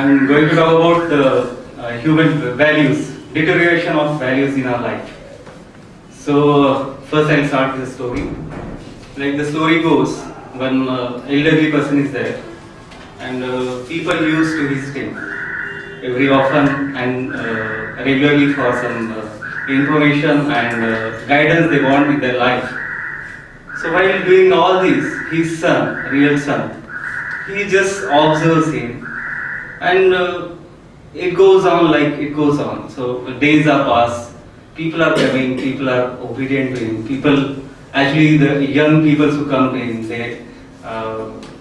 I'm going to talk about the human values, deterioration of values in our life. So first I'll start with the story. Like the story goes, one elderly person is there, and people used to visit him every often and regularly for some information and guidance they want in their life. So while doing all this, his son, real son, he just observes him, and it goes on like it goes on. So days are passed, people are coming, people are obedient to him. People, actually the young people who come in, they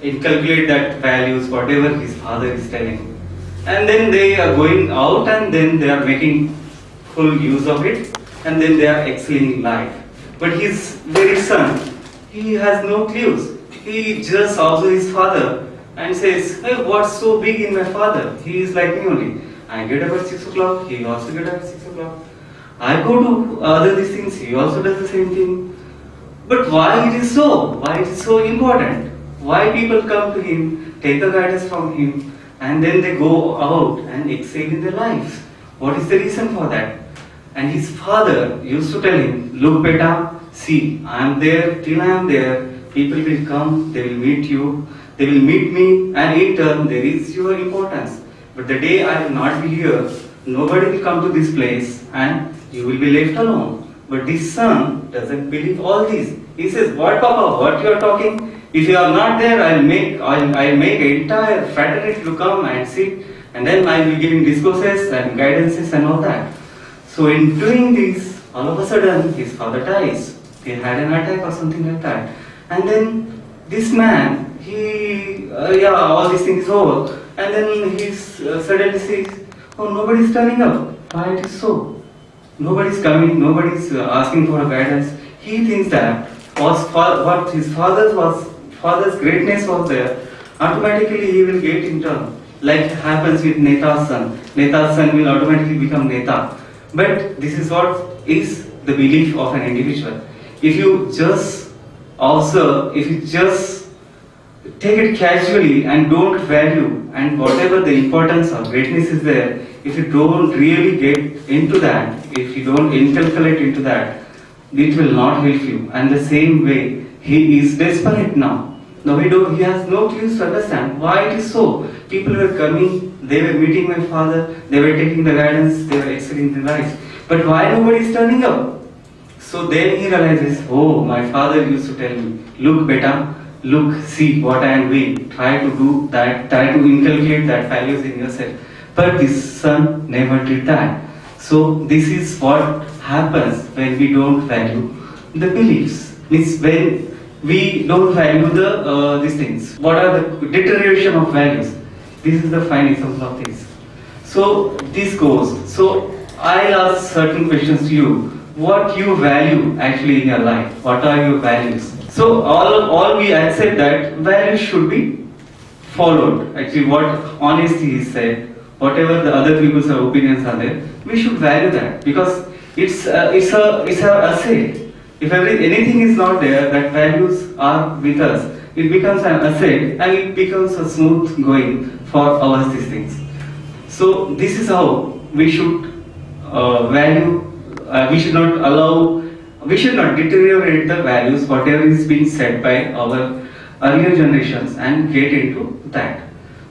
inculcate that values, whatever his father is telling. And then they are going out and then they are making full use of it, and then they are excelling in life. But his very son, he has no clues. He just observes his father and says, hey, what's so big in my father? He is like me only. I get up at 6 o'clock, he also get up at 6 o'clock. I go to other these things, he also does the same thing. But why it is so? Why it is so important? Why people come to him, take the guidance from him, and then they go out and excel in their lives? What is the reason for that? And his father used to tell him, look beta, see, I am there, till I am there, people will come, they will meet you, they will meet me, and in turn there is your importance. But the day I will not be here, nobody will come to this place and you will be left alone. But this son doesn't believe all this. He says, what Papa, what you are talking? If you are not there, I'll make entire fraternity to come and sit, and then I will be giving discourses and guidances and all that. So in doing this, all of a sudden his father dies. He had an attack or something like that. And then this man, all these things over. And then he suddenly says, oh, nobody's turning up. Why it is so? Nobody's coming, nobody's asking for a guidance. He thinks that what his father's greatness was there, automatically he will get in turn. Like happens with Neta's son. Neta's son will automatically become Neta. But this is what is the belief of an individual. If you just observe, if you just take it casually and don't value, and whatever the importance of greatness is there, if you don't really get into that, if you don't inculcate into that, it will not help you. And the same way, he is desperate now. Now he has no clues to understand why it is so. People were coming, they were meeting my father, they were taking the guidance, they were excelling in life. But why nobody is turning up? So then he realizes, oh, my father used to tell me, look beta, look, see what I am doing. Try to do that, try to inculcate that values in yourself. But this son never did that. So this is what happens when we don't value the beliefs. Means when we don't value these things. What are the deterioration of values? This is the fine example of this. So this goes. So I'll ask certain questions to you. What you value actually in your life? What are your values? So all we accept that values should be followed. Actually, what honesty is said, whatever the other people's opinions are there, we should value that because it's a asset. If anything is not there, that values are with us, it becomes an asset and it becomes a smooth going for our these things. So this is how we should value. We should not deteriorate the values, whatever is being said by our earlier generations, and get into that.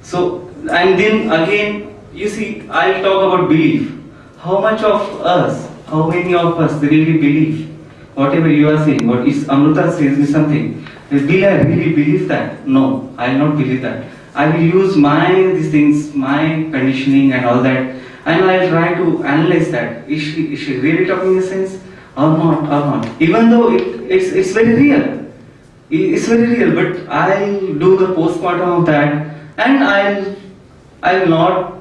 So, and then again, you see, I'll talk about belief. How much of us, how many of us really believe whatever you are saying? What is Amrita says me something? Will I really believe that? No, I will not believe that. I will use these things, my conditioning and all that, and I'll try to analyze that. Is she really talking a sense or not? Even though it's very real. It's very real, but I'll do the postmortem of that, and I'll not,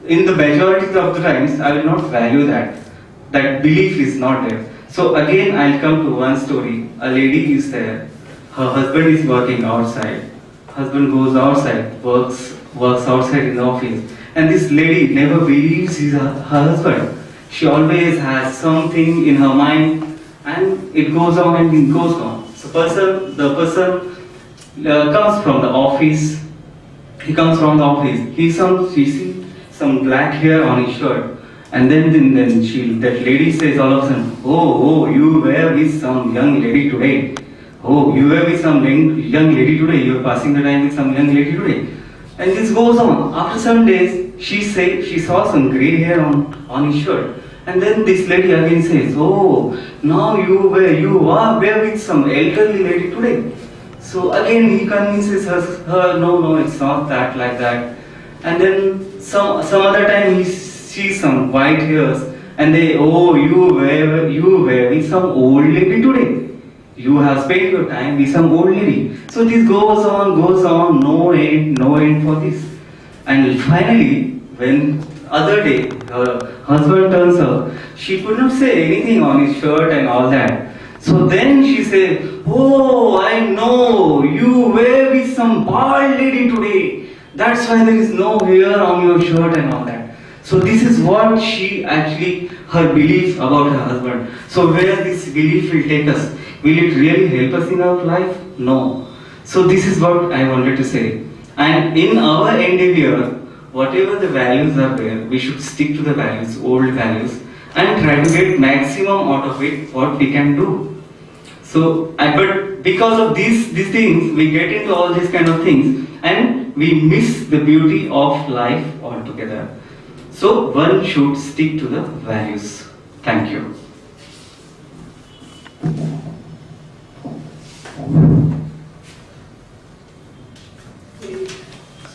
in the majority of the times, I will not value that. That belief is not there. So again, I'll come to one story. A lady is there. Her husband is working outside. Husband goes outside, works outside in the office. And this lady never believes her husband. She always has something in her mind, and it goes on and it goes on. So the person comes from the office. He comes from the office. He see some black hair on his shirt. And then that lady says all of a sudden, oh, you were with some young lady today. Oh, you were with some young lady today. You were passing the time with some young lady today. And this goes on. After some days, she saw some grey hair on his shirt. And then this lady again says, oh, now you are with some elderly lady today. So again he convinces her, no, it's not that like that. And then some other time he sees some white hairs and you were with some old lady today. You have spent your time with some old lady. So this goes on, no end for this. And finally, when other day her husband turns up, she could not say anything on his shirt and all that. So then she said, oh, I know, you were with some bald lady today. That's why there is no hair on your shirt and all that. So this is what her belief about her husband. So where this belief will take us? Will it really help us in our life? No. So this is what I wanted to say. And in our endeavor, whatever the values are there, we should stick to the values, old values, and try to get maximum out of it, what we can do. So, but because of these things, we get into all these kind of things, and we miss the beauty of life altogether. So, one should stick to the values. Thank you.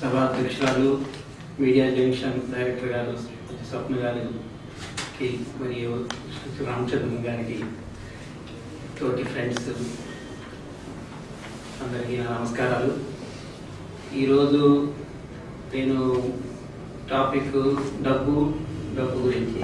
సభాధ్యక్షురాలు media junction director గారు స్వప్న గారికి మరియు రామచంద్రం గారికి తోటి friends అందరికీ నా నమస్కారాలు. ఈరోజు నేను టాపిక్ డబ్బు గురించి